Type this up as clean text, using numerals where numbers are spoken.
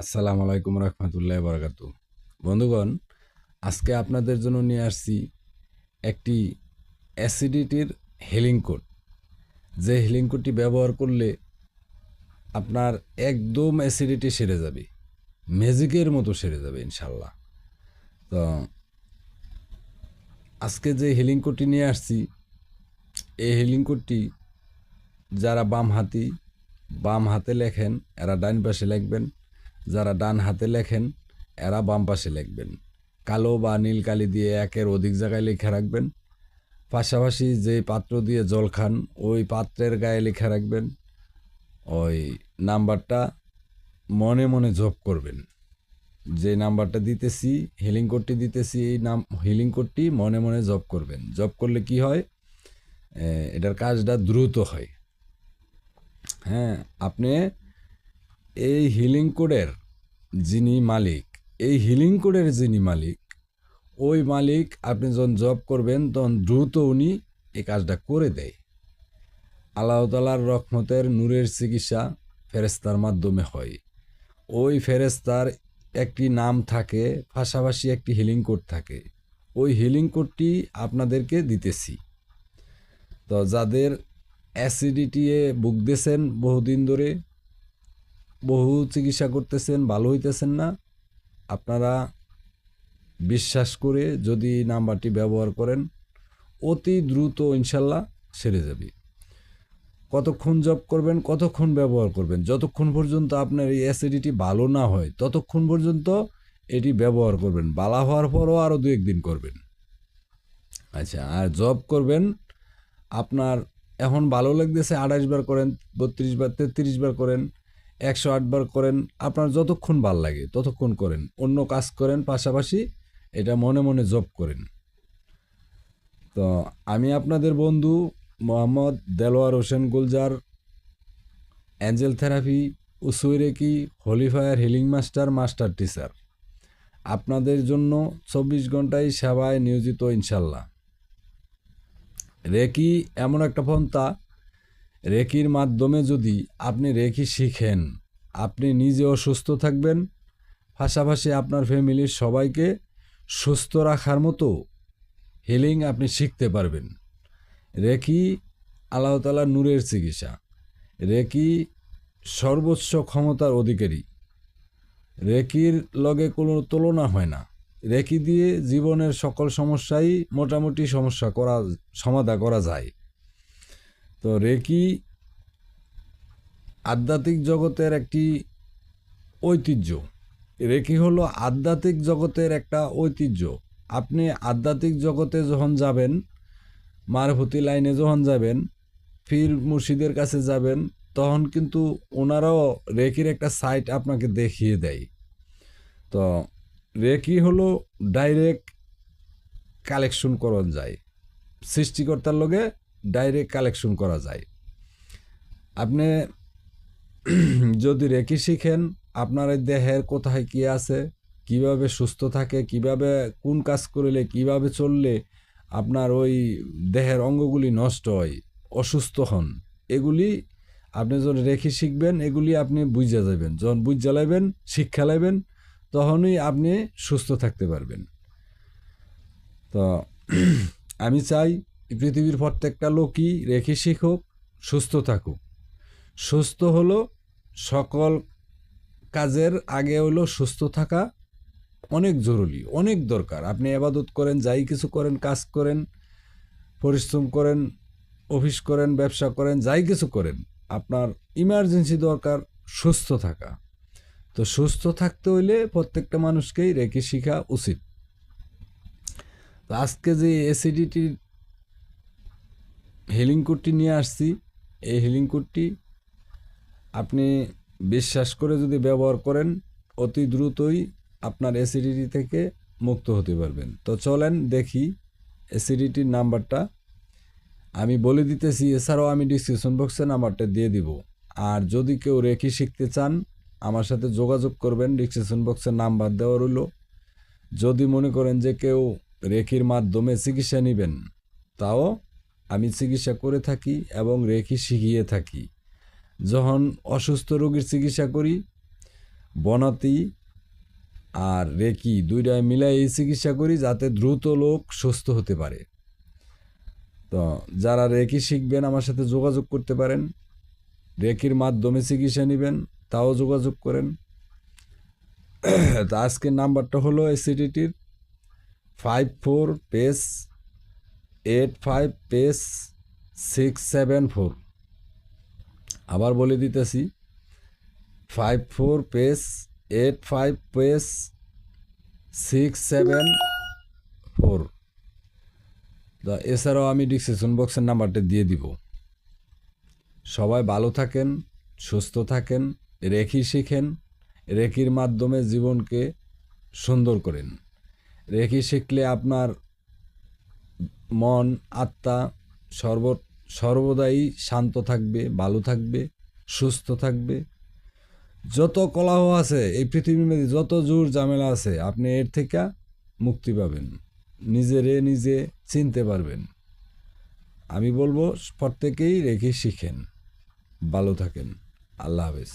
আসসালামু আলাইকুম রহমতুল্লাহ বরকাত। বন্ধুগণ, আজকে আপনাদের জন্য নিয়ে আসছি একটি অ্যাসিডিটির হিলিং কোড। যে হিলিং কোডটি ব্যবহার করলে আপনার একদম অ্যাসিডিটি সেরে যাবে, ম্যাজিকের মতো সেরে যাবে ইনশাল্লাহ। তো আজকে যে হিলিং কোডটি নিয়ে আসছি, এই হিলিং কোডটি যারা বাম হাতে লেখেন এরা ডান পাশে লিখবেন, যারা ডান হাতে লেখেন এরা বাম পাশে লিখবেন। কালো বা নীল কালি দিয়ে একের অধিক জায়গায় লেখা রাখবেন। পাশাপাশি যে পাত্র দিয়ে জল খান ওই পাত্রের গায়ে লেখা রাখবেন। ওই নাম্বারটা মনে মনে জপ করবেন। যে নাম্বারটা দিতেছি, হিলিং কোডটি দিতেছি, এই হিলিং কোডটি মনে মনে জপ করবেন। জপ করলে কি হয়, এটার কাজটা দ্রুত হয়। হ্যাঁ, আপনি এই হিলিং কোডের যিনি মালিক, ওই মালিক আপনি যখন জব করবেন তখন দ্রুত উনি এই কাজটা করে দেয়। আল্লাহ তাআলার রহমতের নূরের চিকিৎসা ফেরেশতার মাধ্যমে হয়। ওই ফেরেশতার একটি নাম থাকে, পাশাপাশি একটি হিলিং কোড থাকে। ওই হিলিং কোডটি আপনাদেরকে দিতেছি। তো যাদের অ্যাসিডিটিয়ে ভুগতেছেন বহুদিন ধরে, বহু চিকিৎসা করতেছেন, ভালো হইতেছেন না, আপনারা বিশ্বাস করে যদি নাম্বারটি ব্যবহার করেন অতি দ্রুত ইনশাল্লাহ সেরে যাবে। কতক্ষণ জব করবেন, কতক্ষণ ব্যবহার করবেন, যতক্ষণ পর্যন্ত আপনার এই অ্যাসিডিটি ভালো না হয় ততক্ষণ পর্যন্ত এটি ব্যবহার করবেন। ভালো হওয়ার পরও আরও 2-1 দিন করবেন। আচ্ছা, আর জব করবেন আপনার এখন ভালো লাগতেছে 28 বার করেন, 32 বার, 33 বার করেন, 108 বার করেন, আপনার যতক্ষণ ভাল লাগে ততক্ষণ করেন। অন্য কাজ করেন, পাশাপাশি এটা মনে মনে জব করেন। তো আমি আপনাদের বন্ধু Mohammad Delowar Hossain Gulzar, angel therapy, Usui reiki, holy fire healing master teacher, আপনাদের জন্য 24 ঘন্টায় সেবায় নিয়োজিত ইনশাল্লাহ। রেকি এমন একটা পন্থা, রেকির মাধ্যমে যদি আপনি রেকি শিখেন আপনি নিজেও সুস্থ থাকবেন, পাশাপাশি আপনার ফ্যামিলির সবাইকে সুস্থ রাখার মতো হিলিং আপনি শিখতে পারবেন। রেকি আল্লাহ তাআলার নূরের চিকিৎসা। রেকি সর্বোচ্চ ক্ষমতার অধিকারী। রেকির লগে কোনো তুলনা হয় না। রেকি দিয়ে জীবনের সকল সমস্যাই মোটামুটি সমাধান করা যায়। তো রেকি আধ্যাত্মিক জগতের একটি ঐতিহ্য। রেকি হলো আধ্যাত্মিক জগতের একটা ঐতিহ্য। আপনি আধ্যাত্মিক জগতে যখন যাবেন, মারফতি লাইনে যখন যাবেন, পীর মুর্শিদের কাছে যাবেন, তখন কিন্তু ওনারাও রেকির একটা সাইট আপনাকে দেখিয়ে দেয়। তো রেকি হলো ডাইরেক্ট কালেকশন করা যায়, সৃষ্টিকর্তার লগে ডাইরেক্ট কালেকশন করা যায়। আপনি যদি রেকি শিখেন, আপনার দেহের কোথায় কী আছে, কিভাবে সুস্থ থাকে, কিভাবে কোন কাজ করলে, কিভাবে চললে আপনার ওই দেহের অঙ্গগুলি নষ্ট হয়, অসুস্থ হন, এগুলি আপনি যখন রেখে শিখবেন এগুলি আপনি বুঝা যাবেন। যখন বুঝা লাইবেন, শিক্ষা লাইবেন, তখনই আপনি সুস্থ থাকতে পারবেন। তো আমি চাই পৃথিবীর প্রত্যেকটা লোকই রেখে শিখুক, সুস্থ থাকুক। সুস্থ হলো সকল কাজের আগে হলো সুস্থ থাকা অনেক জরুরি, অনেক দরকার। আপনি ইবাদত করেন, যাই কিছু করেন, কাজ করেন, পরিশ্রম করেন, অফিস করেন, ব্যবসা করেন, যাই কিছু করেন, আপনার ইমার্জেন্সি দরকার সুস্থ থাকা। তো সুস্থ থাকতে হইলে প্রত্যেকটা মানুষকেই রেকি শেখা উচিত। তো আজকে যে অ্যাসিডিটির হিলিং কোডটি নিয়ে আসছি, এই হিলিং কোডটি আপনি বিশ্বাস করে যদি ব্যবহার করেন অতি দ্রুতই আপনার অ্যাসিডিটি থেকে মুক্ত হতে পারবেন। তো চলেন দেখি অ্যাসিডিটির নাম্বারটা আমি বলে দিতেছি, এছাড়াও আমি ডিসক্রিপশন বক্সে নাম্বারটা দিয়ে দিব। আর যদি কেউ রেকি শিখতে চান আমার সাথে যোগাযোগ করবেন, ডিসক্রিপশন বক্সে নাম্বার দেওয়া রইল। যদি মনে করেন যে কেউ রেকির মাধ্যমে চিকিৎসা নেবেন, তাও আমি চিকিৎসা করে থাকি এবং রেকি শিখিয়ে থাকি। যখন অসুস্থ রোগীর চিকিৎসা করি, বনাতি আর রেকি দুইটাই মিলাই এই চিকিৎসা করি যাতে দ্রুত লোক সুস্থ হতে পারে। তো যারা রেকি শিখবেন আমার সাথে যোগাযোগ করতে পারেন, রেকির মাধ্যমে চিকিৎসা নেবেন তাও যোগাযোগ করেন। তো আজকের নাম্বারটা হলো এসিডিটির 54-85-674। আবার বলে দিতেছি 54-85-674। তো এছাড়াও আমি ডিসক্রিপশন বক্সের নাম্বারটা দিয়ে দিব। সবাই ভালো থাকেন, সুস্থ থাকেন, রেকি শিখেন, রেকির মাধ্যমে জীবনকে সুন্দর করেন। রেকি শিখলে আপনার মন আত্মা সর্বদাই শান্ত থাকবে, ভালো থাকবে, সুস্থ থাকবে। যত কলহ আছে এই পৃথিবীর মধ্যে, যত জোর ঝামেলা আছে, আপনি এর থেকে মুক্তি পাবেন, নিজে চিনতে পারবেন। আমি বলবো প্রত্যেকেই রেকি শিখেন। ভালো থাকেন। আল্লাহ হাফেজ।